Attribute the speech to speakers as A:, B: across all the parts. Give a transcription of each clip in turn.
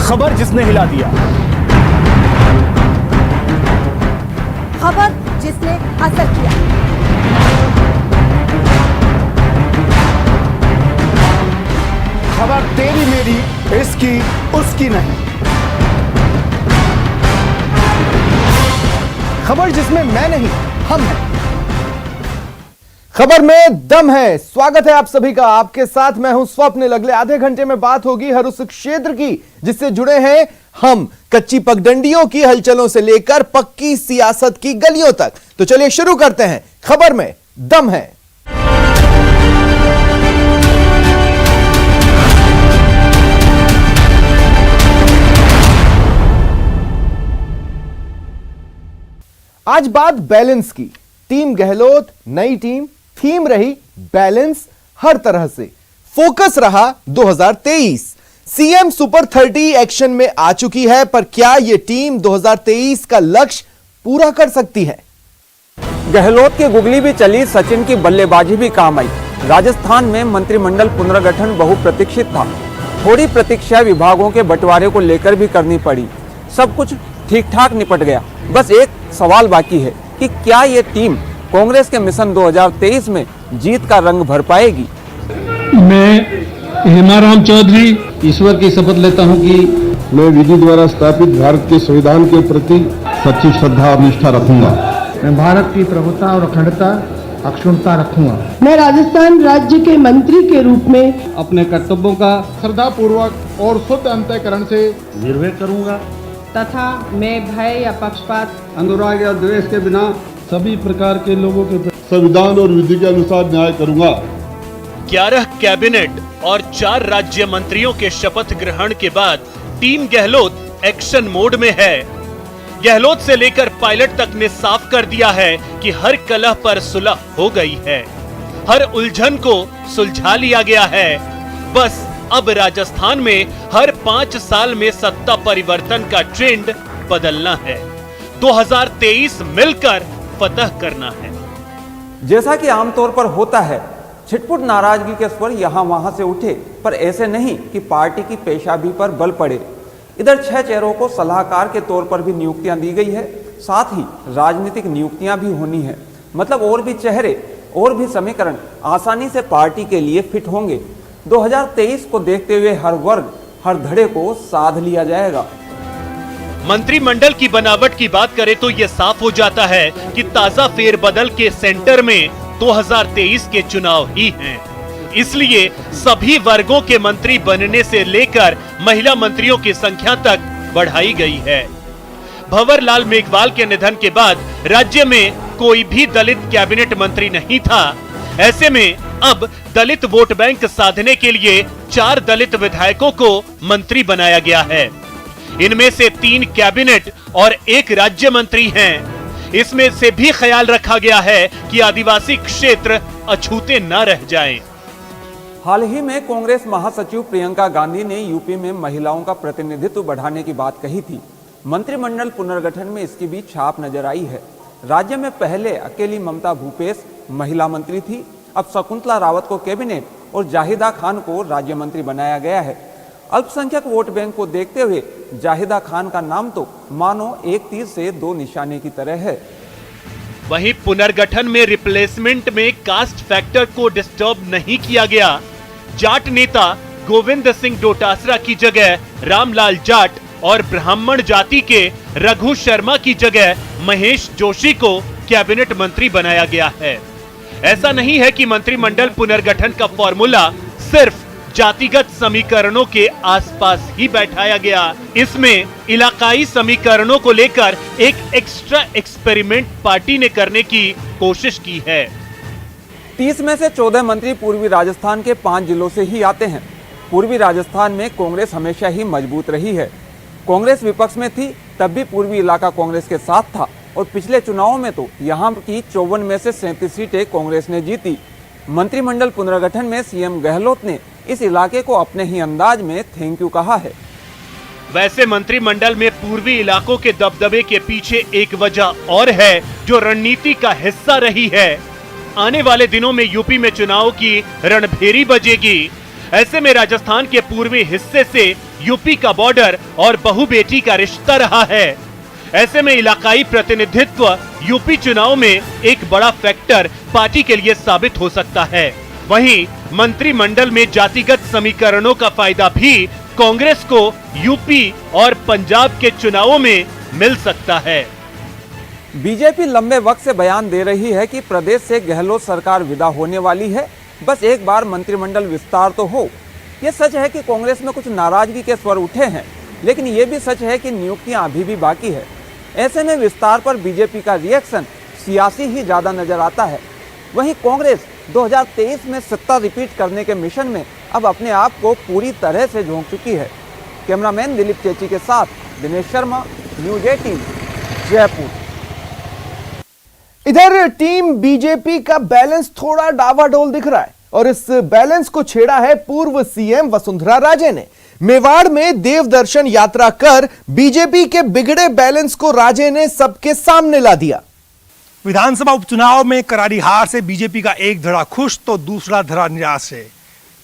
A: खबर जिसने हिला दिया,
B: खबर जिसने असर किया,
A: खबर तेरी मेरी इसकी उसकी नहीं, खबर जिसमें मैं नहीं हम हैं। खबर में दम है। स्वागत है आप सभी का। आपके साथ मैं हूं स्वप्निल। अगले आधे घंटे में बात होगी हर उस क्षेत्र की जिससे जुड़े हैं हम, कच्ची पगडंडियों की हलचलों से लेकर पक्की सियासत की गलियों तक। तो चलिए शुरू करते हैं। खबर में दम है। आज बात बैलेंस की। टीम गहलोत नई टीम, थीम रही बैलेंस। हर तरह से फोकस रहा 2023। सीएम सुपर 30 एक्शन में आ चुकी है, पर क्या यह टीम 2023 का लक्ष्य पूरा कर सकती है?
C: गहलोत की गुगली भी चली, सचिन की बल्लेबाजी भी काम आई। राजस्थान में मंत्रिमंडल पुनर्गठन बहुप्रतीक्षित था। थोड़ी प्रतीक्षा विभागों के बंटवारे को लेकर भी करनी पड़ी। सब कुछ ठीक ठाक निपट गया। बस एक सवाल बाकी है कि क्या ये टीम कांग्रेस के मिशन 2023 में जीत का रंग भर पाएगी?
D: मैं हेमाराम चौधरी ईश्वर की शपथ लेता हूं कि
E: मैं विधि द्वारा स्थापित भारत के संविधान के प्रति सच्ची श्रद्धा और निष्ठा रखूंगा।
F: मैं भारत की प्रभुता और अखंडता अक्षुण्णता रखूंगा।
G: मैं राजस्थान राज्य के मंत्री के रूप में
D: अपने कर्तव्यों का
E: श्रद्धा पूर्वक और शुद्ध अंतःकरण से
D: निर्वहन करूंगा
G: तथा मैं भय या पक्षपात,
D: अनुराग या द्वेष के बिना सभी प्रकार के लोगों के
E: संविधान और विधि के अनुसार न्याय करूंगा।
H: 11 कैबिनेट और 4 राज्य मंत्रियों के शपथ ग्रहण के बाद टीम गहलोत एक्शन मोड में है। गहलोत से लेकर पायलट तक ने साफ कर दिया है कि हर कलह पर सुलह हो गई है, हर उलझन को सुलझा लिया गया है। बस अब राजस्थान में हर 5 साल में सत्ता परिवर्तन का ट्रेंड बदलना है। 2023 मिलकर फतह करना है।
C: जैसा कि आमतौर पर होता है, छिटपुट नाराजगी के स्वर यहां वहां से उठे, पर ऐसे नहीं कि पार्टी की पेशाबी पर बल पड़े। इधर 6 चेहरों को सलाहकार के तौर पर भी नियुक्तियां दी गई है। साथ ही राजनीतिक नियुक्तियां भी होनी है। मतलब और भी चेहरे और भी समीकरण आसानी से पार्टी के लिए फिट होंगे। 2023 को देखते हुए हर वर्ग हर धड़े को साध लिया जाएगा।
H: मंत्रिमंडल की बनावट की बात करें तो यह साफ हो जाता है कि ताजा फेरबदल के सेंटर में 2023 के चुनाव ही हैं। इसलिए सभी वर्गों के मंत्री बनने से लेकर महिला मंत्रियों की संख्या तक बढ़ाई गई है। भंवरलाल मेघवाल के निधन के बाद राज्य में कोई भी दलित कैबिनेट मंत्री नहीं था। ऐसे में अब दलित वोट बैंक साधने के लिए 4 दलित विधायकों को मंत्री बनाया गया है। इनमें से 3 कैबिनेट और 1 राज्य मंत्री हैं। इसमें से भी ख्याल रखा गया है कि आदिवासी क्षेत्र अछूते न रह जाएं।
C: हाल ही में कांग्रेस महासचिव प्रियंका गांधी ने यूपी में महिलाओं का प्रतिनिधित्व बढ़ाने की बात कही थी। मंत्रिमंडल पुनर्गठन में इसकी भी छाप नजर आई है। राज्य में पहले अकेली ममता भूपेश महिला मंत्री थी। अब शकुंतला रावत को कैबिनेट और जाहिदा खान को राज्य मंत्री बनाया गया है। अल्पसंख्यक वोट बैंक को देखते हुए जाहिदा खान का नाम तो मानो एक तीर से 2 निशाने की तरह है।
H: वहीं पुनर्गठन में रिप्लेसमेंट में कास्ट फैक्टर को डिस्टर्ब नहीं किया गया। जाट नेता गोविंद सिंह डोटासरा की जगह रामलाल जाट और ब्राह्मण जाति के रघु शर्मा की जगह महेश जोशी को कैबिनेट मंत्री बनाया गया है। ऐसा नहीं है कि मंत्रिमंडल पुनर्गठन का फॉर्मूला सिर्फ जातिगत समीकरणों के आसपास ही बैठाया गया। इसमें इलाकाई समीकरणों को लेकर एक एक्स्ट्रा एक्सपेरिमेंट पार्टी ने करने की कोशिश की है।
C: 30 में से 14 मंत्री पूर्वी राजस्थान के 5 जिलों से ही आते हैं। पूर्वी राजस्थान में कांग्रेस हमेशा ही मजबूत रही है। कांग्रेस विपक्ष में थी तब भी पूर्वी इलाका कांग्रेस के साथ था और पिछले चुनावों में तो यहाँ की 54 में से 37 सीटें कांग्रेस ने जीती। मंत्रिमंडल पुनर्गठन में सीएम गहलोत ने इस इलाके को अपने ही अंदाज में थैंक यू कहा है।
H: वैसे मंत्रिमंडल में पूर्वी इलाकों के दबदबे के पीछे एक वजह और है जो रणनीति का हिस्सा रही है। आने वाले दिनों में यूपी में चुनाव की रणभेरी बजेगी। ऐसे में राजस्थान के पूर्वी हिस्से से यूपी का बॉर्डर और बहू बेटी का रिश्ता रहा है। ऐसे में इलाकाई प्रतिनिधित्व यूपी चुनाव में एक बड़ा फैक्टर पार्टी के लिए साबित हो सकता है। वहीं मंत्रिमंडल में जातिगत समीकरणों का फायदा भी कांग्रेस को यूपी और पंजाब के चुनावों में मिल सकता है।
C: बीजेपी लंबे वक्त से बयान दे रही है कि प्रदेश से गहलोत सरकार विदा होने वाली है, बस एक बार मंत्रिमंडल विस्तार तो हो। यह सच है कि कांग्रेस में कुछ नाराजगी के स्वर उठे हैं, लेकिन यह भी सच है कि नियुक्तियां अभी भी बाकी है। ऐसे में विस्तार पर बीजेपी का रिएक्शन सियासी ही ज्यादा नजर आता है। वहीं कांग्रेस 2023 में सत्ता रिपीट करने के मिशन में अब अपने आप को पूरी तरह से झोंक चुकी है। कैमरामैन दिलीप चेची के साथ दिनेश शर्मा, न्यूज़ 18, जयपुर।
A: इधर टीम बीजेपी का बैलेंस थोड़ा डावाडोल दिख रहा है और इस बैलेंस को छेड़ा है पूर्व सीएम वसुंधरा राजे ने। मेवाड़ में देवदर्शन यात्रा कर बीजेपी के बिगड़े बैलेंस को राजे ने सबके सामने ला दिया।
I: विधानसभा उपचुनाव में करारी हार से बीजेपी का एक धड़ा खुश तो दूसरा धड़ा निराश है।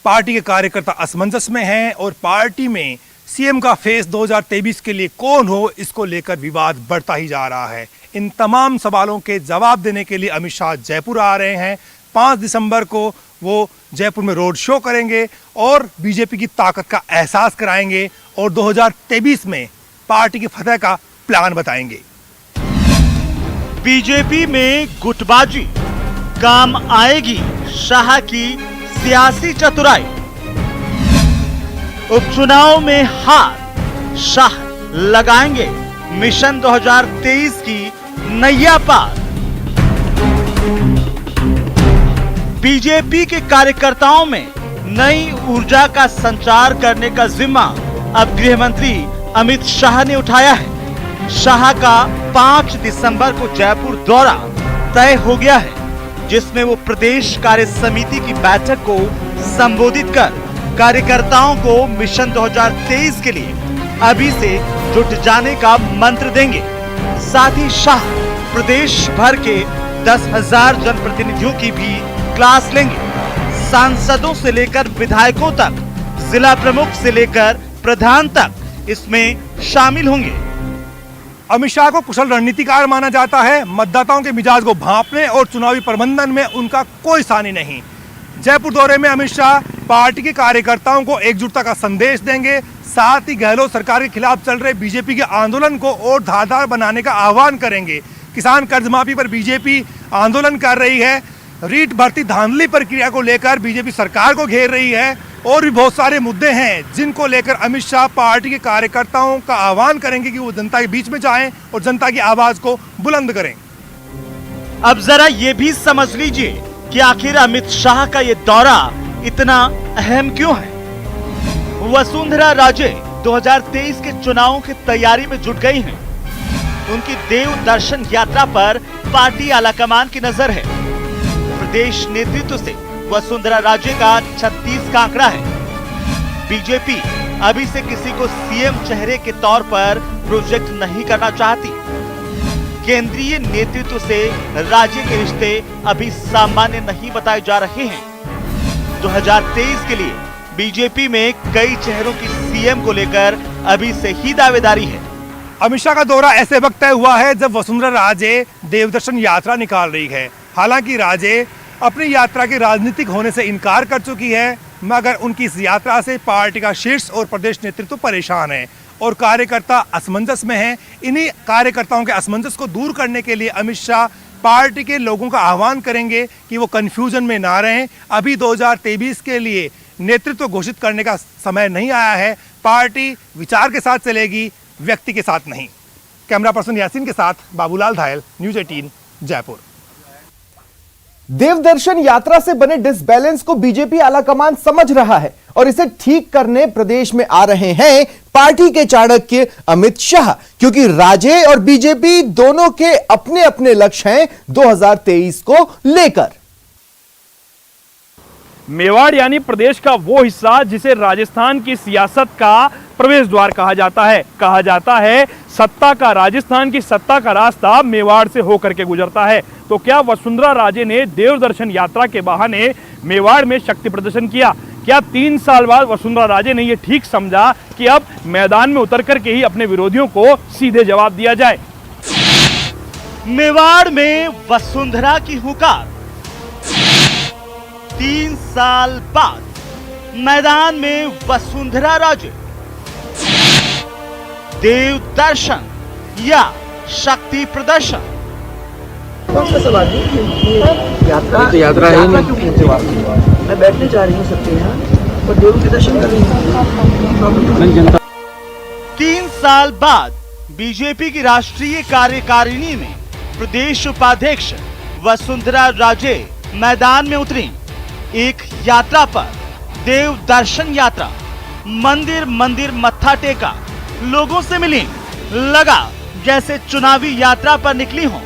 I: पार्टी के कार्यकर्ता असमंजस में हैं और पार्टी में सीएम का फेस 2023 के लिए कौन हो, इसको लेकर विवाद बढ़ता ही जा रहा है। इन तमाम सवालों के जवाब देने के लिए अमित शाह जयपुर आ रहे हैं। 5 दिसंबर को वो जयपुर में रोड शो करेंगे और बीजेपी की ताकत का एहसास कराएंगे और 2023 में पार्टी की फतह का प्लान बताएंगे।
H: बीजेपी में गुटबाजी काम आएगी शाह की सियासी चतुराई। उपचुनाव में हार, शाह लगाएंगे मिशन 2023 की नैया पार। बीजेपी के कार्यकर्ताओं में नई ऊर्जा का संचार करने का जिम्मा अब गृह मंत्री अमित शाह ने उठाया है। शाह का 5 दिसंबर को जयपुर दौरा तय हो गया है, जिसमें वो प्रदेश कार्य समिति की बैठक को संबोधित कर कार्यकर्ताओं को मिशन 2023 के लिए अभी से जुट जाने का मंत्र देंगे। साथ ही शाह प्रदेश भर के 10,000 जनप्रतिनिधियों की भी क्लास लेंगे। सांसदों से लेकर विधायकों तक, जिला प्रमुख से लेकर प्रधान तक इसमें शामिल होंगे।
I: अमित शाह को कुशल रणनीतिकार माना जाता है। मतदाताओं के मिजाज को भांपने और चुनावी प्रबंधन में उनका कोई सानी नहीं। जयपुर दौरे में अमित शाह पार्टी के कार्यकर्ताओं को एकजुटता का संदेश देंगे। साथ ही गहलोत सरकार के खिलाफ चल रहे बीजेपी के आंदोलन को और धारदार बनाने का आह्वान करेंगे। किसान कर्ज माफी पर बीजेपी आंदोलन कर रही है। रीट भर्ती धांधली प्रक्रिया को लेकर बीजेपी सरकार को घेर रही है और भी बहुत सारे मुद्दे हैं जिनको लेकर अमित शाह पार्टी के कार्यकर्ताओं का आह्वान करेंगे कि वो जनता के बीच में जाएं और जनता की आवाज को बुलंद करें।
H: अब जरा ये भी समझ लीजिए कि आखिर अमित शाह का ये दौरा इतना अहम क्यों है। वसुंधरा राजे 2023 के चुनावों की तैयारी में जुट गई हैं। उनकी देव दर्शन यात्रा पर पार्टी आलाकमान की नजर है। प्रदेश नेतृत्व से वसुंधरा राजे का 36 का आंकड़ा है। बीजेपी अभी से किसी को सीएम चेहरे के तौर पर प्रोजेक्ट नहीं करना चाहती। केंद्रीय नेतृत्व से राज्य के रिश्ते अभी सामान्य नहीं बताए जा रहे हैं। 2023 के लिए बीजेपी में कई चेहरों की सीएम को लेकर अभी से ही दावेदारी है।
I: अमित शाह का दौरा ऐसे वक्त तय हुआ है जब वसुंधरा राजे देवदर्शन यात्रा निकाल रही है। हालांकि राजे अपनी यात्रा के राजनीतिक होने से इनकार कर चुकी है, मगर उनकी इस यात्रा से पार्टी का शीर्ष और प्रदेश नेतृत्व परेशान है और कार्यकर्ता असमंजस में हैं। इन्हीं कार्यकर्ताओं के असमंजस को दूर करने के लिए अमित शाह पार्टी के लोगों का आह्वान करेंगे कि वो कंफ्यूजन में ना रहें। अभी 2023 के लिए नेतृत्व घोषित करने का समय नहीं आया है। पार्टी विचार के साथ चलेगी, व्यक्ति के साथ नहीं। कैमरा पर्सन यासीन के साथ बाबूलाल धायल, न्यूज़ 18, जयपुर।
A: देवदर्शन यात्रा से बने डिसबैलेंस को बीजेपी आलाकमान समझ रहा है और इसे ठीक करने प्रदेश में आ रहे हैं पार्टी के चाणक्य अमित शाह, क्योंकि राजे और बीजेपी दोनों के अपने अपने लक्ष्य हैं 2023 को लेकर।
J: मेवाड़ यानी प्रदेश का वो हिस्सा जिसे राजस्थान की सियासत का प्रवेश द्वार कहा जाता है। कहा जाता है सत्ता का, राजस्थान की सत्ता का रास्ता मेवाड़ से होकर के गुजरता है। तो क्या वसुंधरा राजे ने देवदर्शन यात्रा के बहाने मेवाड़ में शक्ति प्रदर्शन किया? क्या 3 साल बाद वसुंधरा राजे ने यह ठीक समझा कि अब मैदान में उतर करके ही अपने विरोधियों को सीधे जवाब दिया जाए?
H: मेवाड़ में वसुंधरा की हुंकार। 3 साल बाद मैदान में वसुंधरा राजे। देव दर्शन या शक्ति प्रदर्शन?
K: कौन सा सवाल है? यात्रा है मैं बैठने जा रही हूँ सबके यहाँ और देव के दर्शन कर रही हूँ।
H: 3 साल बाद बीजेपी की राष्ट्रीय कार्यकारिणी में प्रदेश उपाध्यक्ष वसुंधरा राजे मैदान में उतरी। एक यात्रा पर, देव दर्शन यात्रा। मंदिर मंदिर मत्था टेका, लोगों से मिली, लगा जैसे चुनावी यात्रा पर निकली हो,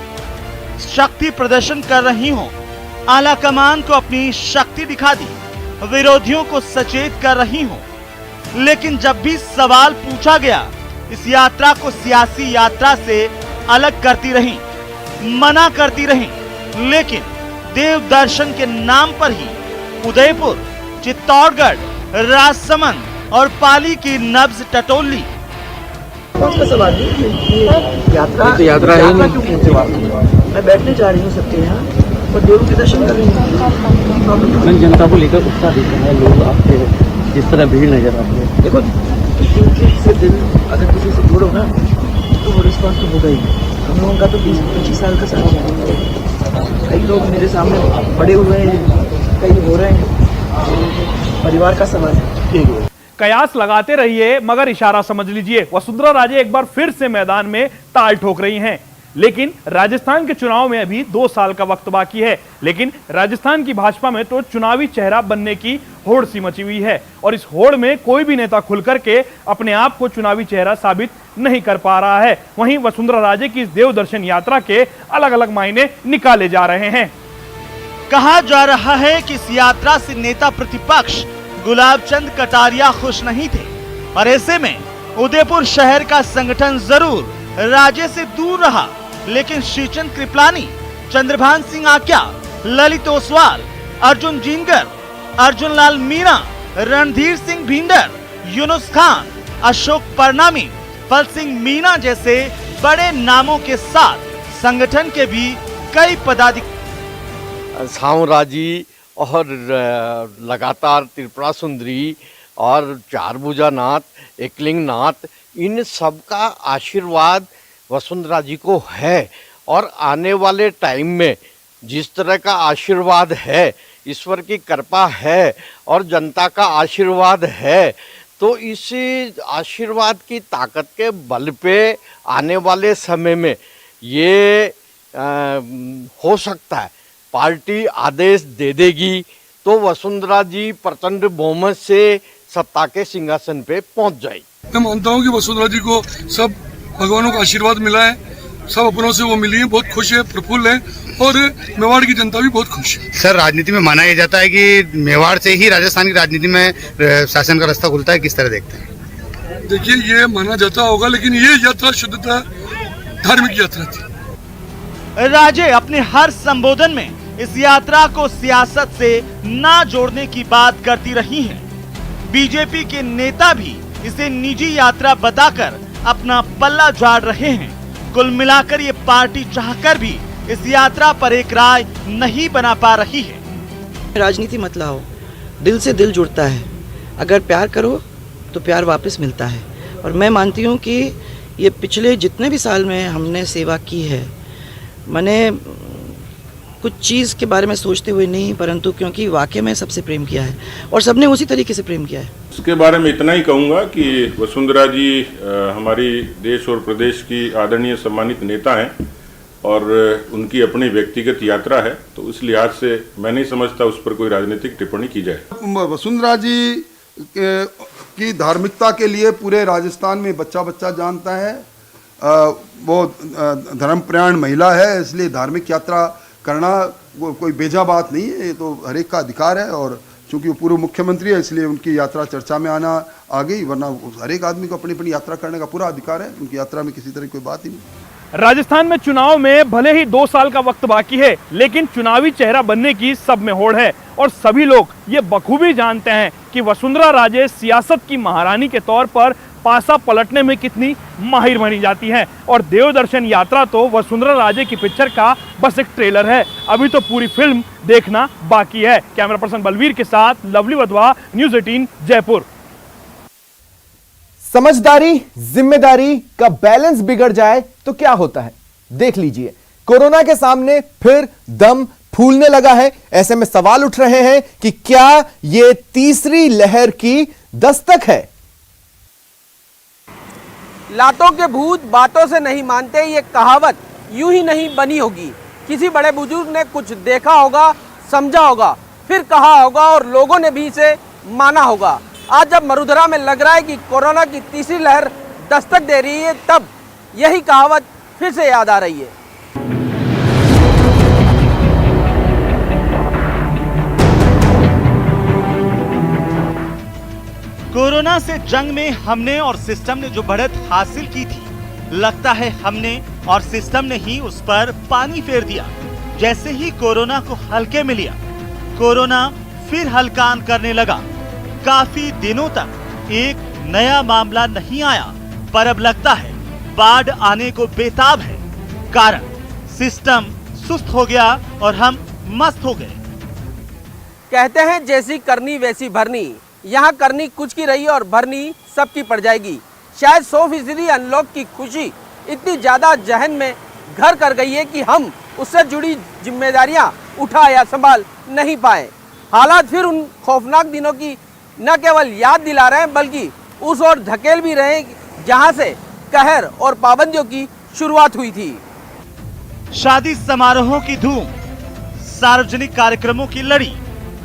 H: शक्ति प्रदर्शन कर रही हो, आला कमान को अपनी शक्ति दिखा दी, विरोधियों को सचेत कर रही हो। लेकिन जब भी सवाल पूछा गया, इस यात्रा को सियासी यात्रा से अलग करती रही, मना करती रही। लेकिन देव दर्शन के नाम पर ही उदयपुर, चित्तौड़गढ़, राजसमंद और पाली की नब्ज टटोल ली।
K: कौन सा सवाल है? यात्रा है मैं बैठने जा रही हूँ सबके यहाँ और देव के दर्शन कर रही हूँ।
L: जनता को लेकर उत्साह देते हैं लोग, आपके जिस तरह भीड़ नजर आती है।
K: देखो, से दिल अगर किसी से जोड़ो ना तो वो रिस्पॉन्स तो होगा ही। हम लोगों का तो 20-25 साल का साथ है। कई लोग मेरे सामने बड़े हुए हैं, कई हो रहे हैं, परिवार का सवाल है। ठीक है,
J: कयास लगाते रहिए मगर इशारा समझ लीजिए। वसुंधरा राजे एक बार फिर से मैदान में ताल ठोक रही हैं। लेकिन राजस्थान के चुनाव में अभी 2 साल का वक्त बाकी है। लेकिन राजस्थान की भाजपा में तो चुनावी चेहरा बनने की होड़ सी मची हुई है और इस होड़ में कोई भी नेता खुल करके अपने आप को चुनावी चेहरा साबित नहीं कर पा रहा है। वहीं वसुंधरा राजे की इस देव दर्शन यात्रा के अलग अलग मायने निकाले जा रहे हैं।
H: कहा जा रहा है कि इस यात्रा से नेता प्रतिपक्ष गुलाब चंद कटारिया खुश नहीं थे और ऐसे में उदयपुर शहर का संगठन जरूर राजे से दूर रहा, लेकिन श्रीचंद कृपलानी, चंद्रभान सिंह आक्या, ललित ओसवाल, अर्जुन जिंगर, अर्जुन लाल मीणा, रणधीर सिंह भिंडर, यूनुस खान, अशोक परनामी, फल सिंह मीणा जैसे बड़े नामों के साथ संगठन के भी कई पदाधिकारी,
L: सावराजी और लगातार त्रिपुरा सुंदरी और चारभुजा नाथ, एकलिंग नाथ, इन सब का आशीर्वाद वसुंधरा जी को है और आने वाले टाइम में जिस तरह का आशीर्वाद है, ईश्वर की कृपा है और जनता का आशीर्वाद है, तो इस आशीर्वाद की ताकत के बल पे आने वाले समय में ये हो सकता है पार्टी आदेश दे देगी तो वसुंधरा जी प्रचंड बहुमत से सत्ता के सिंहासन पे पहुंच जाएगी।
M: मैं मानता हूं कि वसुंधरा जी को सब भगवानों का आशीर्वाद मिला है, सब अपनों से वो मिली है, बहुत खुश है, प्रफुल्ल है और मेवाड़ की जनता भी बहुत खुश है।
I: सर, राजनीति में माना यह जाता है कि मेवाड़ से ही राजस्थान की राजनीति में शासन का रास्ता खुलता है, किस तरह देखते हैं?
M: देखिए, ये माना जाता होगा, लेकिन ये यात्रा शुद्धता धार्मिक यात्रा थी।
H: राजे अपने हर संबोधन में इस यात्रा को सियासत से ना जोड़ने की बात करती रही हैं। बीजेपी के नेता भी इसे निजी यात्रा बताकर अपना पल्ला झाड़ रहे हैं। कुल मिलाकर ये पार्टी चाहकर भी इस यात्रा पर एक राय नहीं बना पा रही है।
K: राजनीति मत लाओ, दिल से दिल जुड़ता है। अगर प्यार करो तो प्यार वापस मिलता है। और मैं मानती हूँ कि ये पिछले जितने भी साल में हमने सेवा की है, मैंने कुछ चीज़ के बारे में सोचते हुए नहीं, परंतु क्योंकि वाकई में सबसे प्रेम किया है और सबने उसी तरीके से प्रेम किया है।
E: उसके बारे में इतना ही कहूँगा कि वसुंधरा जी हमारी देश और प्रदेश की आदरणीय सम्मानित नेता हैं और उनकी अपनी व्यक्तिगत यात्रा है, तो इस लिहाज से मैं नहीं समझता उस पर कोई राजनीतिक टिप्पणी की जाए। वसुंधरा जी की धार्मिकता के लिए पूरे राजस्थान में बच्चा बच्चा जानता है। वो धर्मपरायण महिला है, इसलिए धार्मिक यात्रा करना कोई बेजा बात नहीं है, ये तो हर एक का अधिकार है। और चूंकि वो पूर्व मुख्यमंत्री है, इसलिए उनकी यात्रा चर्चा में आना आ गई, वरना हर एक आदमी को अपनी अपनी यात्रा करने का पूरा अधिकार है। उनकी यात्रा में किसी तरह की कोई बात ही नहीं।
J: राजस्थान में चुनाव में भले ही 2 साल का वक्त बाकी है, लेकिन चुनावी चेहरा बनने की सब में होड़ है और सभी लोग ये बखूबी जानते हैं कि कि वसुंधरा राजे सियासत की महारानी के तौर पर पासा पलटने में कितनी माहिर बनी जाती हैं। और देवदर्शन यात्रा तो वसुंधरा राजे की पिक्चर का बस एक ट्रेलर है, अभी तो पूरी फिल्म देखना बाकी है। कैमरा पर्सन बलवीर के साथ लवली वधवा, न्यूज़ 18 जयपुर।
A: समझदारी जिम्मेदारी का बैलेंस बिगड़ जाए तो क्या होता है, देख लीजिए। कोरोना के सामने फिर दम फूलने लगा है। ऐसे में सवाल उठ रहे हैं कि क्या यह तीसरी लहर की दस्तक है।
N: लातों के भूत बातों से नहीं मानते, ये कहावत यूं ही नहीं बनी होगी। किसी बड़े बुजुर्ग ने कुछ देखा होगा, समझा होगा, फिर कहा होगा और लोगों ने भी इसे माना होगा। आज जब मरुधरा में लग रहा है कि कोरोना की तीसरी लहर दस्तक दे रही है, तब यही कहावत फिर से याद आ रही है।
H: कोरोना से जंग में हमने और सिस्टम ने जो बढ़त हासिल की थी, लगता है हमने और सिस्टम ने ही उस पर पानी फेर दिया। जैसे ही कोरोना को हल्के में लिया, कोरोना फिर हल्कान करने लगा। काफी दिनों तक एक नया मामला नहीं आया, पर अब लगता है बाढ़ आने को बेताब है। कारण सिस्टम सुस्त हो गया और हम मस्त हो गए।
N: कहते हैं जैसी करनी वैसी भरनी, यहाँ करनी कुछ की रही और भरनी सबकी पड़ जाएगी। शायद 100% अनलॉक की खुशी इतनी ज्यादा जहन में घर कर गई है कि हम उससे जुड़ी जिम्मेदारियां उठा या संभाल नहीं पाए। हालात फिर उन खौफनाक दिनों की न केवल याद दिला रहे हैं, बल्कि उस ओर धकेल भी रहे हैं जहां से कहर और पाबंदियों की शुरुआत हुई थी।
H: शादी समारोहों की धूम, सार्वजनिक कार्यक्रमों की लड़ी,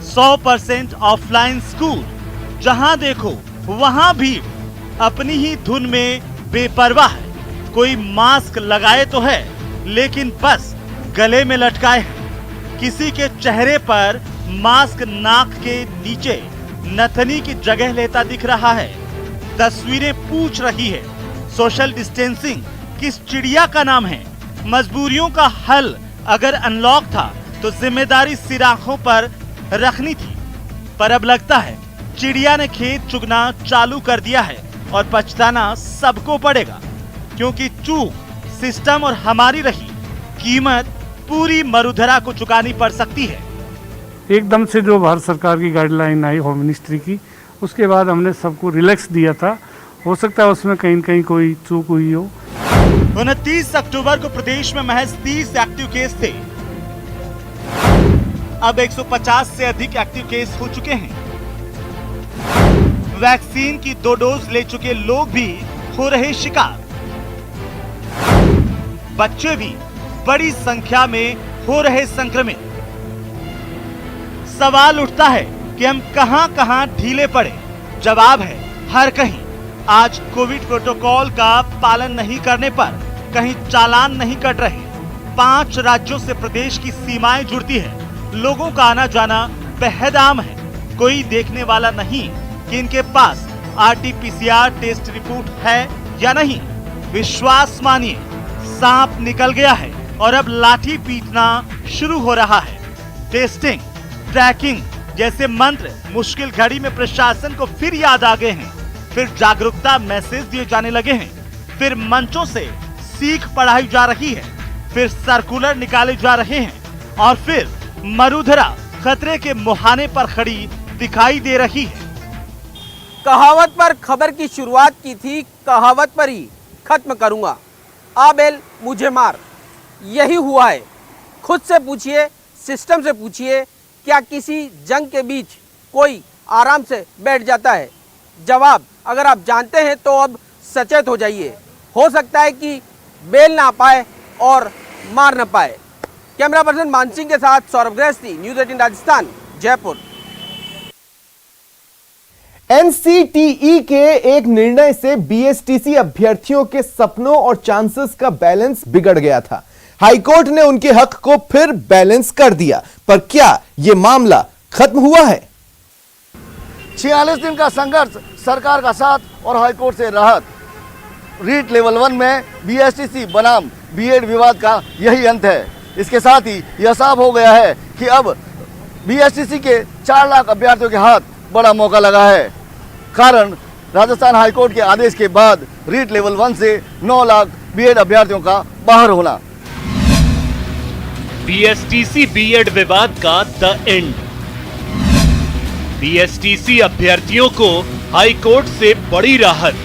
H: 100% ऑफलाइन स्कूल, जहां देखो वहां भीड़ अपनी ही धुन में बेपरवाह है। कोई मास्क लगाए तो है, लेकिन बस गले में लटकाए है। किसी के चेहरे पर मास्क नाक के नीचे नथनी की जगह लेता दिख रहा है। तस्वीरें पूछ रही है, सोशल डिस्टेंसिंग किस चिड़िया का नाम है। मजबूरियों का हल अगर अनलॉक था तो जिम्मेदारी सिर आंखों पर रखनी थी, पर अब लगता है चिड़िया ने खेत चुगना चालू कर दिया है और पछताना सबको पड़ेगा, क्योंकि चूक सिस्टम और हमारी रही, कीमत पूरी मरुधरा को चुकानी पड़ सकती है।
D: एकदम से जो भारत सरकार की गाइडलाइन आई होम मिनिस्ट्री की, उसके बाद हमने सबको रिलैक्स दिया था। हो सकता है उसमें कहीं न कहीं कोई चूक हुई हो।
H: 29 अक्टूबर को प्रदेश में महज 30 एक्टिव केस थे। अब 150 से अधिक एक्टिव केस हो चुके हैं। वैक्सीन की 2 डोज ले चुके लोग भी हो रहे शिकार। बच्चे भी बड़ी संख्या में हो रहे संक्रमित। सवाल उठता है कि हम कहां-कहां ढीले पड़े। जवाब है हर कहीं। आज कोविड प्रोटोकॉल का पालन नहीं करने पर कहीं चालान नहीं कट रहे। 5 राज्यों से प्रदेश की सीमाएं जुड़ती है। लोगों का आना जाना बेहद आम है। कोई देखने वाला नहीं कि इनके पास RT-PCR टेस्ट रिपोर्ट है या नहीं। विश्वास मानिए, सांप निकल गया है और अब लाठी पीटना शुरू हो रहा है। टेस्टिंग, ट्रैकिंग जैसे मंत्र मुश्किल घड़ी में प्रशासन को फिर याद आ गए हैं। फिर जागरूकता मैसेज दिए जाने लगे हैं। फिर मंचों से सीख पढ़ाई जा रही है। फिर सर्कुलर निकाले जा रहे हैं और फिर मरुधरा खतरे के मुहाने पर खड़ी दिखाई दे रही है।
N: कहावत पर खबर की शुरुआत की थी, कहावत पर ही खत्म करूंगा। आ बैल मुझे मार, यही हुआ है। खुद से पूछिए, सिस्टम से पूछिए, क्या किसी जंग के बीच कोई आराम से बैठ जाता है? जवाब अगर आप जानते हैं तो अब सचेत हो जाइए। हो सकता है कि बेल ना पाए और मार ना पाए। कैमरा पर्सन मानसिंह के साथ सौरभ गृहस्थी, न्यूज़ 18 राजस्थान, जयपुर।
A: एनसीटीई के एक निर्णय से बीएसटीसी अभ्यर्थियों के सपनों और चांसेस का बैलेंस बिगड़ गया था। हाईकोर्ट ने उनके हक को फिर बैलेंस कर दिया, पर क्या यह मामला खत्म हुआ है?
O: 46 दिन का संघर्ष, सरकार का साथ और हाईकोर्ट से राहत। रीट लेवल 1 में बीएसटीसी बनाम बीएड विवाद का यही अंत है। इसके साथ ही यह साफ हो गया है कि अब बीएसटीसी के 4 लाख अभ्यर्थियों के हाथ बड़ा मौका लगा है। कारण राजस्थान हाईकोर्ट के आदेश के बाद रीट लेवल 1 से 9 लाख बीएड अभ्यर्थियों का बाहर होना।
H: बीएसटीसी बीएड विवाद का द एंड। बीएसटीसी अभ्यर्थियों को हाईकोर्ट से बड़ी राहत।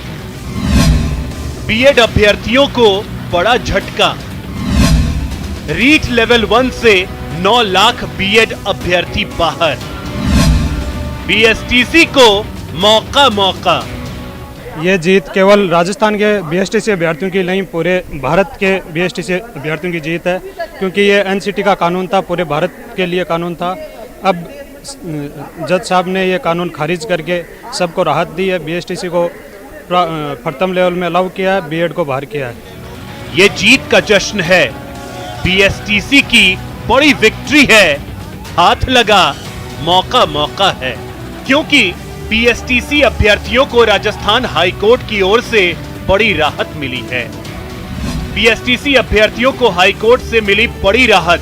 H: बीएड अभ्यर्थियों को बड़ा झटका। रीट लेवल 1 से 9 लाख बीएड अभ्यर्थी बाहर। बीएसटीसी को मौका।
P: ये जीत केवल राजस्थान के बीएसटीसी अभ्यर्थियों की नहीं, पूरे भारत के बीएसटीसी अभ्यर्थियों की जीत है, क्योंकि ये एनसीटी का कानून था, पूरे भारत के लिए कानून था। अब जज साहब ने ये कानून खारिज करके सबको राहत दी है। बीएसटीसी को प्रथम लेवल में अलाउ किया है, बीएड को बाहर किया है।
H: ये जीत का जश्न है, बीएसटीसी की बड़ी विक्ट्री है। हाथ लगा, मौका है, क्योंकि बीएसटीसी अभ्यर्थियों को राजस्थान हाईकोर्ट की ओर से बड़ी राहत मिली है। बीएसटीसी अभ्यर्थियों को हाईकोर्ट से मिली बड़ी राहत।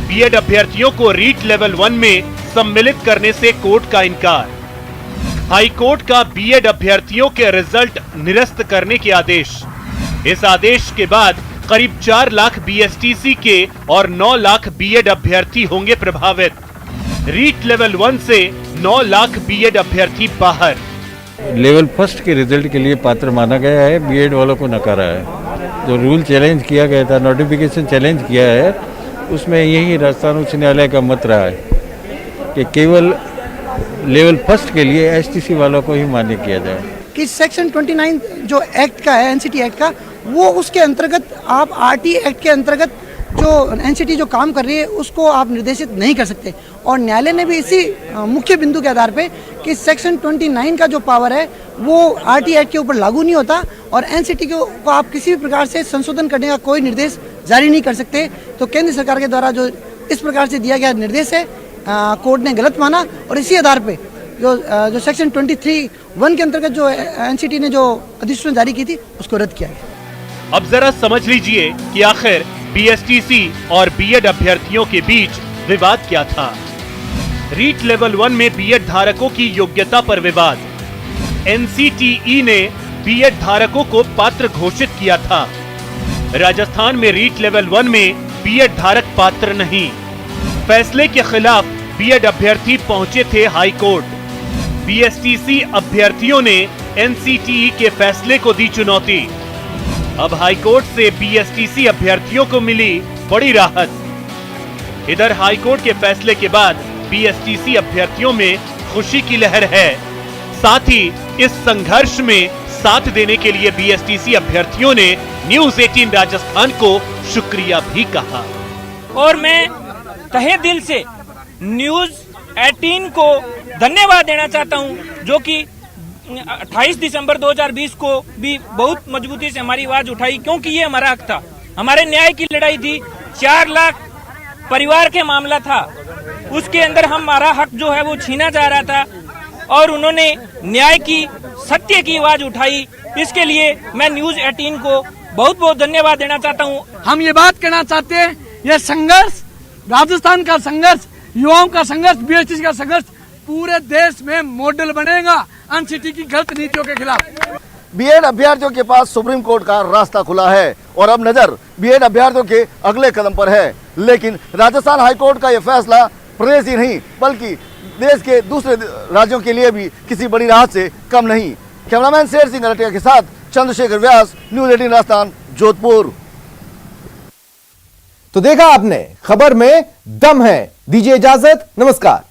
H: बीएड अभ्यर्थियों को रीट लेवल 1 में सम्मिलित करने से कोर्ट का इनकार। हाईकोर्ट का बीएड अभ्यर्थियों के रिजल्ट निरस्त करने के आदेश। इस आदेश के बाद करीब 4 लाख बीएसटीसी के और 9 लाख बीएड अभ्यर्थी होंगे प्रभावित। रीट लेवल 1 से 9 लाख बीएड अभ्यर्थी बाहर।
Q: लेवल फर्स्ट के रिजल्ट के लिए पात्र माना गया है, बीएड वालों को नकारा है। जो रूल चैलेंज किया गया था, नोटिफिकेशन चैलेंज किया है, उसमें यही राजस्थान उच्च न्यायालय का मत रहा है कि केवल लेवल फर्स्ट के लिए एसटीसी वालों को ही मान्य किया जाए।
R: कि सेक्शन 29 जो एक्ट का है, एनसीटी एक्ट का, वो उसके अंतर्गत आप आरटी एक्ट के अंतर्गत जो एनसीटी जो काम कर रही है उसको आप निर्देशित नहीं कर सकते। और न्यायालय ने भी इसी मुख्य बिंदु के आधार पे कि सेक्शन 29 का जो पावर है वो आरटी एक्ट के ऊपर लागू नहीं होता और एनसीटी को आप किसी भी प्रकार से संशोधन करने का कोई निर्देश जारी नहीं कर सकते। तो केंद्र सरकार के द्वारा जो इस प्रकार से दिया गया निर्देश है, कोर्ट ने गलत माना और इसी आधार पे जो सेक्शन 23(1) के अंतर्गत जो एनसीटी ने जो अधिसूचना जारी की थी उसको रद्द किया गया।
H: अब जरा समझ लीजिए कि आखिर बीएसटीसी और बीएड अभ्यर्थियों के बीच विवाद क्या था। रीट लेवल 1 में बीएड धारकों की योग्यता पर विवाद। एनसीटीई ने बीएड धारकों को पात्र घोषित किया था। राजस्थान में रीट लेवल 1 में बीएड धारक पात्र नहीं। फैसले के खिलाफ बीएड अभ्यर्थी पहुंचे थे हाई कोर्ट। बीएसटीसी अभ्यर्थियों ने एनसीटीई के फैसले को दी चुनौती। अब हाईकोर्ट से बीएसटीसी अभ्यर्थियों को मिली बड़ी राहत। इधर हाईकोर्ट के फैसले के बाद बीएसटीसी अभ्यर्थियों में खुशी की लहर है। साथ ही इस संघर्ष में साथ देने के लिए बीएसटीसी अभ्यर्थियों ने न्यूज 18 राजस्थान को शुक्रिया भी कहा।
S: और मैं तहे दिल से न्यूज 18 को धन्यवाद देना चाहता हूं, जो कि 28 दिसंबर 2020 को भी बहुत मजबूती से हमारी आवाज उठाई, क्योंकि ये हमारा हक था, हमारे न्याय की लड़ाई थी। 4 लाख परिवार के मामला था, उसके अंदर हमारा हक जो है वो छीना जा रहा था और उन्होंने न्याय की, सत्य की आवाज उठाई। इसके लिए मैं न्यूज 18 को बहुत बहुत धन्यवाद देना चाहता हूँ।
R: हम ये बात कहना चाहते हैं, यह संघर्ष, राजस्थान का संघर्ष, युवाओं का संघर्ष, बीएसटीसी का संघर्ष पूरे देश में मॉडल बनेगा एनसीटी की गलत नीतियों के खिलाफ।
O: बीएड अभ्यर्थियों के पास सुप्रीम कोर्ट का रास्ता खुला है और अब नजर बीएड अभ्यर्थियों के अगले कदम पर है। लेकिन राजस्थान हाईकोर्ट का यह फैसला प्रदेश ही नहीं बल्कि देश के दूसरे राज्यों के लिए भी किसी बड़ी राहत से कम नहीं। कैमरामैन शेर सिंह अरटिया के साथ चंद्रशेखर व्यास, न्यूज 18 राजस्थान, जोधपुर।
A: तो देखा आपने, खबर में दम है। दीजिए इजाजत, नमस्कार।